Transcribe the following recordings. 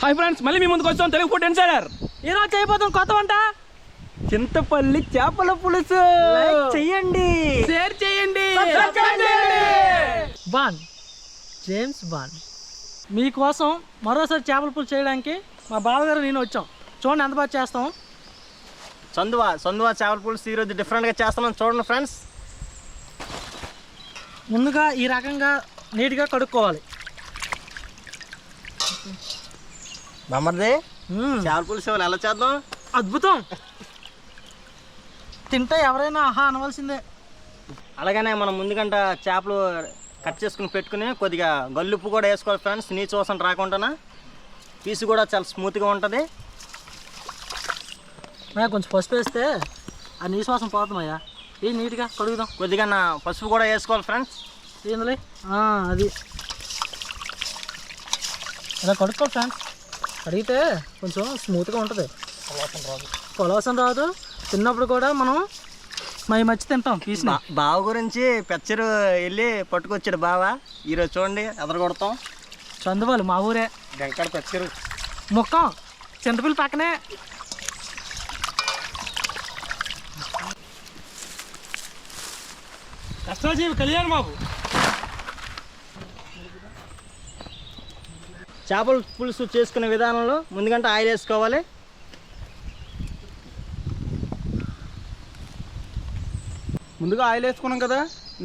Hi friends, మళ్ళీ మీ ముందుకు వచ్చాం తెలుగు ఫుడ్ ఇన్సైడర్. ఈరోజు చేయబోతున్న కొత్త వంట చింతపల్లి చేపల పులుసు. చెయ్యండి, షేర్ చేయండి. జేమ్స్ బాండ్ మీకోసం మరోసారి చేపల పులుసు చేయడానికి మా బావగారు నేను వచ్చాం. చూడండి ఎంత బాగా చేస్తాం. సందువా చేపల పులుసు ఈరోజు డిఫరెంట్గా చేస్తున్నాం. చూడండి ఫ్రెండ్స్, ముందుగా ఈ రకంగా నీట్గా కడుక్కోవాలి. బామ్మర్ది చేపల పులుసు ఇవాళ ఎలా చేద్దాం? అద్భుతం, తింటే ఎవరైనా ఆహా అనవలసిందే. అలాగనే మనం ముందుగంట చేపలు కట్ చేసుకుని పెట్టుకుని కొద్దిగా గల్లుప్పు కూడా వేసుకోవాలి ఫ్రెండ్స్, నీచు వాసన రాకుండా. పీసు కూడా చాలా స్మూత్గా ఉంటుంది. కొంచెం పసుపు వేస్తే ఆ నీశ్వాసం పోతుందయ్యా. ఇది నీట్గా కడుగుదాం. కొద్దిగా పసుపు కూడా వేసుకోవాలి ఫ్రెండ్స్. ఏందులే అది ఇలా కడుక్కోవాలి ఫ్రెండ్స్. కడిగితే కొంచెం స్మూత్గా ఉంటుంది, పొలవసం రాదు. తిన్నప్పుడు కూడా మనం మచ్చి తింటాం. పీస్ బావ గురించి పెచ్చరు వెళ్ళి పట్టుకొచ్చాడు బావ. ఈరోజు చూడండి ఎదర కొడతాం. చందువాళ్ళు మా ఊరే, వెంకట పెచ్చరు ముక్కం చింతపల్లి పక్కనే. కష్టాజీవి కళ్యాణ్ బాబు. చేపల పులుసు చేసుకునే విధానంలో ముందుగంట ఆయిల్ వేసుకోవాలి. ముందుగా ఆయిల్ వేసుకున్నాం కదా.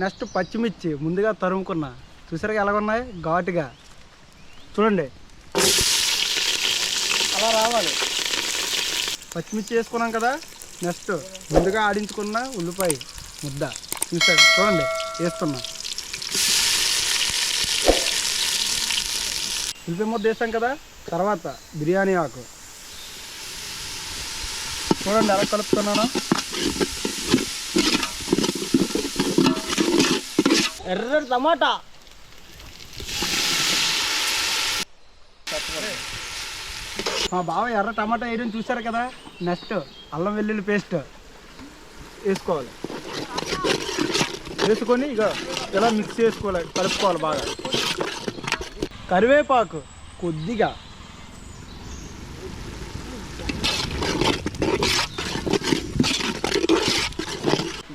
నెక్స్ట్ పచ్చిమిర్చి ముందుగా తరుముకున్నా. చూసారా ఎలాగున్నాయి, ఘాటుగా. చూడండి అలా రావాలి. పచ్చిమిర్చి వేసుకున్నాం కదా. నెక్స్ట్ ముందుగా ఆడించుకున్న ఉల్లిపాయ ముద్ద చూసారు, చూడండి వేస్తున్నా. ఉల్లిపాయ ముద్ద వేస్తాం కదా. తర్వాత బిర్యానీ ఆకు చూడండి ఎలా కలుపుతున్నాను. ఎర్ర టమాటా, మా బావ ఎర్ర టమాటా వేయడం చూసారు కదా. నెక్స్ట్ అల్లం వెల్లుల్లి పేస్ట్ వేసుకోవాలి. వేసుకొని ఇక ఇలా మిక్స్ చేసుకోవాలి, కలుపుకోవాలి బాగా. కరివేపాకు కొద్దిగా,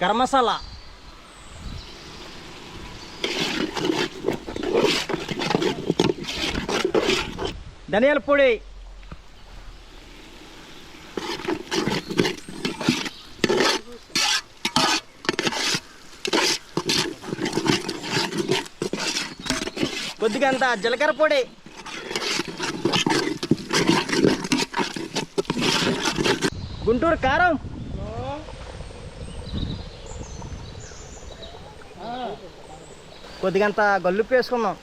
గరం మసాలా, ధనియాల పొడి, కొద్దిగా అంత జీలకర్ర పొడి, గుంటూరు కారం, కొద్దిగా అంత గల్లుప్పు వేసుకున్నాం.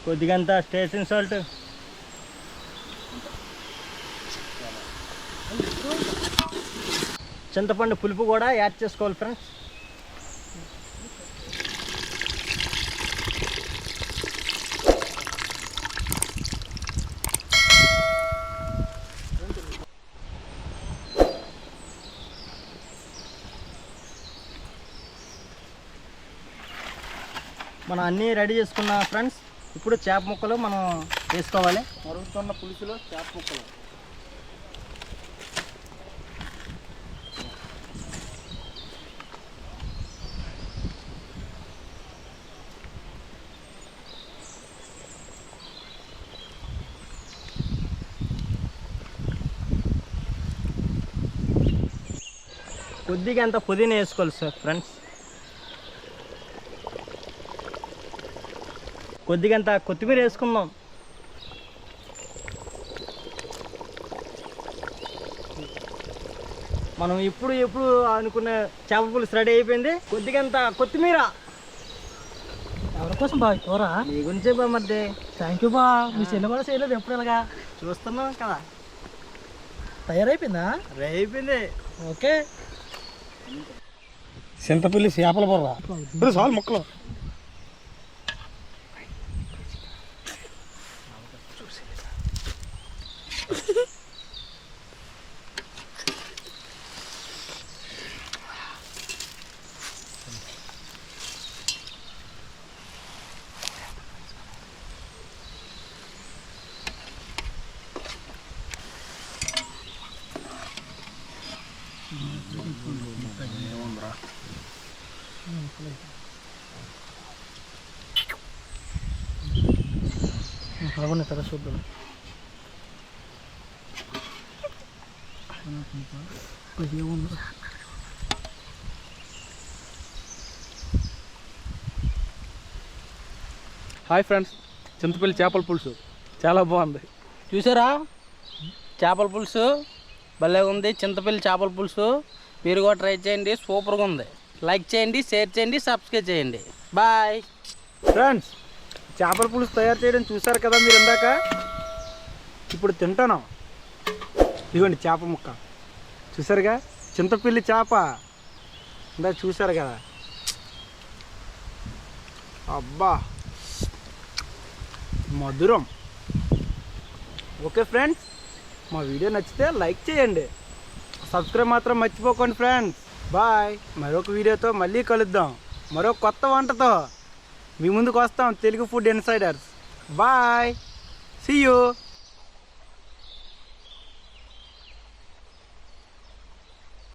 కొద్దిగా అంత స్టేషన్ సాల్ట్, చింతపండు పులుపు కూడా యాడ్ చేసుకోవాలి ఫ్రెండ్స్. మనం అన్నీ రెడీ చేసుకున్న ఫ్రెండ్స్. ఇప్పుడు చేప ముక్కలు మనం వేసుకోవాలి. మరుగుతున్న పులుసులో చేప ముక్కలు. కొద్దిగా అంత పుదీనా వేసుకోవాలి సార్ ఫ్రెండ్స్. కొద్దిగా అంత కొత్తిమీర వేసుకుందాం. మనం ఇప్పుడు అనుకున్న చేపల పులుసు రెడీ అయిపోయింది. కొద్దిగా అంత కొత్తిమీర. ఎవరికోసం బాగా కూరా? నీ గురించే బా మధ్య. థ్యాంక్ యూ బా. మీ చెల్లి కూడా చేయలేదు ఎప్పుడు ఇలాగా. చూస్తున్నాం కదా. తయారైపోయిందా? రెడీ అయిపోయింది. ఓకే. చింతపల్లి చేపల బొర్ర చాలు ముక్కలు. అలాగే కదా చూద్దాం. ఏముంది హాయ్ ఫ్రెండ్స్, చింతపల్లి చేపల పులుసు చాలా బాగుంది. చూసారా చేపల పులుసు భలే ఉంది. చింతపల్లి చేపల పులుసు మీరు కూడా ట్రై చేయండి, సూపర్గా ఉంది. లైక్ చేయండి, షేర్ చేయండి, సబ్స్క్రైబ్ చేయండి. బాయ్ ఫ్రెండ్స్, చేపల పులుసు తయారు చేయడం చూసారు కదా మీరు ఇందాక. ఇప్పుడు తింటాను. ఇదిగోండి చేప ముక్క, చూసారుగా, చింతపల్లి చేప ఇందాక చూసారు కదా. అబ్బా మధురం. ఓకే ఫ్రెండ్స్, మా వీడియో నచ్చితే లైక్ చేయండి, సబ్స్క్రైబ్ మాత్రం మర్చిపోకండి ఫ్రెండ్స్. బాయ్. మరొక వీడియోతో మళ్ళీ కలుద్దాం, మరో కొత్త వంటతో మీ ముందుకు వస్తాం. Telugu food insiders. Bye, see you.